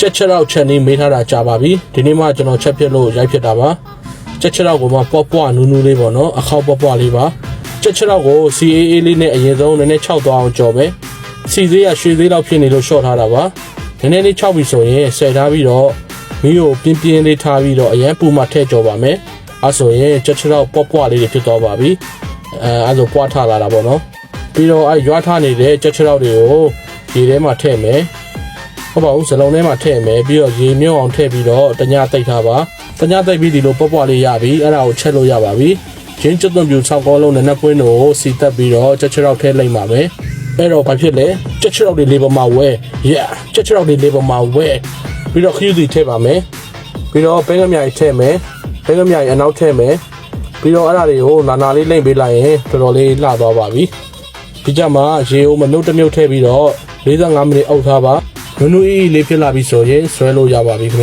ချက်ချက်တော့ချက်နေမေးထားတာကြာပါပြီဒီနေ့မှကျွန်တော်ချက်ပြလို့ရိုက်ဖြစ်တာပါချက်ချက်တော့ကိုမှပေါ့ပွားနူးနူးလေးပေါ့နော်အခေါက်ပေါ့ပွားလေးပါချက်ချက်တော့ကို CAA လေးနဲ့အရင်ဆုံးနည်းနည်း6သွားအောင်ကြော်မယ်စီသေးရရွှေသေးတော့ဖြစ်နေလို့ရှော့ထားတာပါနည်းနည်းလေး6ပြီဆိုရင်ဆယ်ထားပြီးတော့မီးကိုပြင်းပြင်းလေးထားပြီးတော့အရင်ပူမှထည့်ကြော်ပါမယ်အဲဆိုရင်ချက်ချက်တော့ပေါ့ပွားလေးတွေဖြစ်သွားပါပြီအဲဆိုပွားထားလာတာပေါ့နော်ပြီးတော့အဲရွာထားနေတဲ့ချက်ချက်တော့တွေကိုရေထဲမှာထည့်မယ်ဟုတ်ပါဘူးစလုံးထဲမှာထည့်မယ်ပြီးတော့ရေမြုပ်အောင်ထည့်ပြီးတော့တညသိပ်ထားပါတညသိပ်ပြီးဒီလိုပေါ့ပွားလေးရပြီအဲ့ဒါကိုချက်လို့ရပါပြီရင်းကျွတ်သွန်ပြူ6ကောလုံးနဲ့နှစ်ပွင့်တို့ကိုစီတက်ပြီးတော့ချက်ချက်တော့ထည့်လိုက်ပါမယ်အဲ့တော့ဘာဖြစ်လဲချက်ချက်တော့တွေလေးပေါ်မှာဝဲချက်ချက်တော့တွေလေးပေါ်မှာဝဲပြီးတော့ခရုစီထည့်ပါမယ်ပြီးတော့ပဲကမြိုင်ထည့်မယ်ပဲကမြိုင်အနောက်ထည့်မယ်ပြီးတော့အဲ့ဒါတွေကိုနာလေးလိမ့်ပေးလိုက်ရင်တော်တော်လေးလှသွားပါပြီဒီကြမှာရေကိုမနှုတ်တစ်မြုပ်ထည့်ပြီးတော့45မိနစ်အုပ်ထားပါနူးနူးအေးလေးဖြစ်လာပြီဆိုရင်ဆွဲလို့ရပါပြီခင်ဗျ